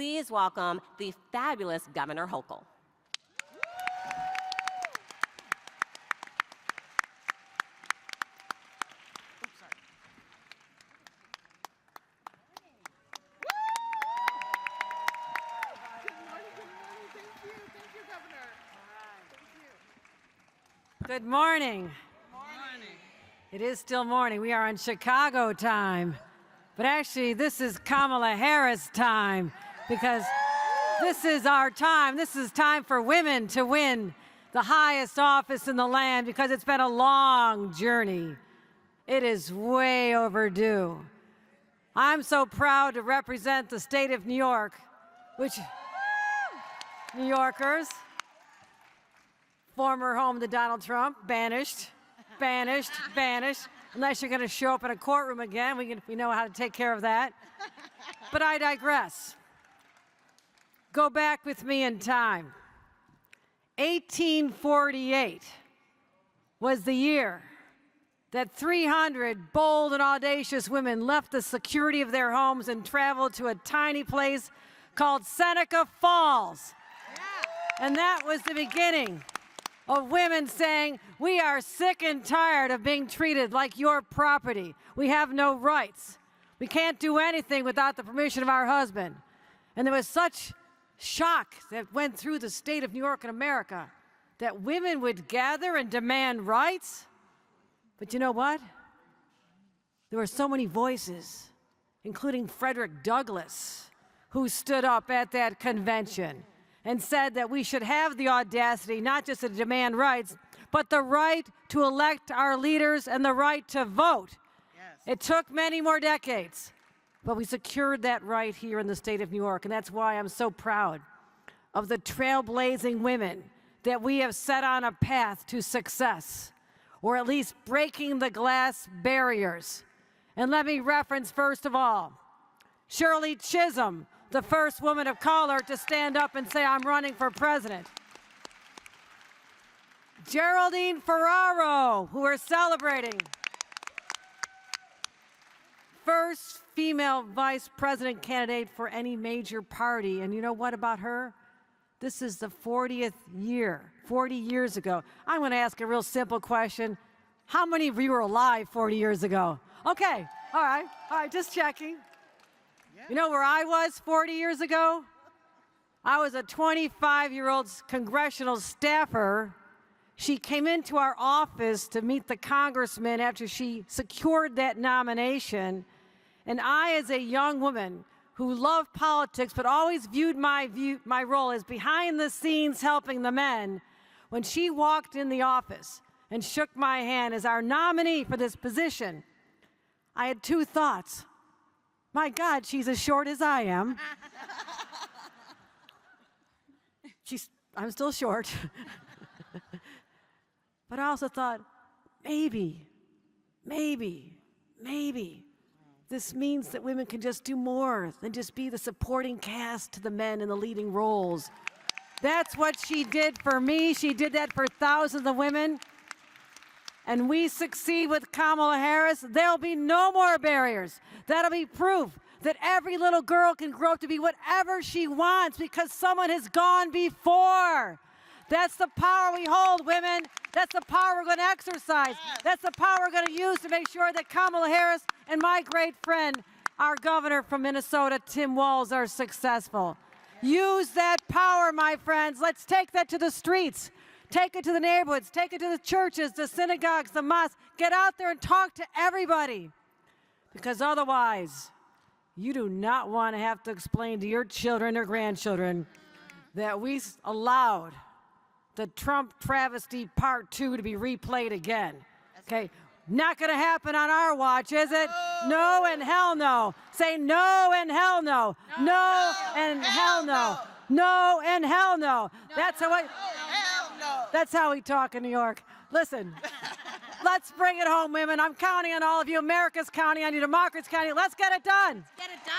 Please welcome the fabulous Governor Hochul. Good morning. It is still morning. We are on Chicago time. But actually, this is Kamala Harris time because this is our time. This is time for women to win the highest office in the land because it's been a long journey. It is way overdue. I'm so proud to represent the state of New York, which New Yorkers, former home to Donald Trump, banished, banished, banished. Unless you're going to show up in a courtroom again, we know how to take care of that. But I digress. Go back with me in time. 1848 was the year that 300 bold and audacious women left the security of their homes and traveled to a tiny place called Seneca Falls. And that was the beginning of women saying, we are sick and tired of being treated like your property. We have no rights. We can't do anything without the permission of our husband. And there was such shock that went through the state of New York and America that women would gather and demand rights. But you know what? There were so many voices, including Frederick Douglass, who stood up at that convention and said that we should have the audacity not just to demand rights, but the right to elect our leaders and the right to vote. Yes. It took many more decades, but we secured that right here in the state of New York, and that's why I'm so proud of the trailblazing women that we have set on a path to success, or at least breaking the glass barriers. And let me reference, first of all, Shirley Chisholm, the first woman of color to stand up and say, I'm running for president. Geraldine Ferraro, who we're celebrating. First female vice president candidate for any major party. And you know what about her? This is the 40th year, 40 years ago. I'm going to ask a real simple question. How many of you were alive 40 years ago? Okay, all right, just checking. You know where I was 40 years ago? I was a 25-year-old congressional staffer. She came into our office to meet the congressman after she secured that nomination. And I, as a young woman who loved politics but always viewed my role as behind the scenes helping the men, when she walked in the office and shook my hand as our nominee for this position, I had two thoughts. My God, she's as short as I am. I'm still short. But I also thought, maybe, this means that women can just do more than just be the supporting cast to the men in the leading roles. That's what she did for me. She did that for thousands of women. And we succeed with Kamala Harris, there'll be no more barriers. That'll be proof that every little girl can grow up to be whatever she wants because someone has gone before. That's the power we hold, women. That's the power we're going to exercise. That's the power we're going to use to make sure that Kamala Harris and my great friend, our governor from Minnesota, Tim Walz, are successful. Use that power, my friends. Let's take that to the streets. Take it to the neighborhoods, take it to the churches, the synagogues, the mosques. Get out there and talk to everybody. Because otherwise, you do not want to have to explain to your children or grandchildren that we allowed the Trump Travesty Part 2 to be replayed again. Okay, not going to happen on our watch, is it? No and hell no. Say no and hell no. No and hell no. No and hell no. That's how we talk in New York. Listen, let's bring it home, women. I'm counting on all of you. America's counting on you. Democrats counting. Let's get it done. Get it done.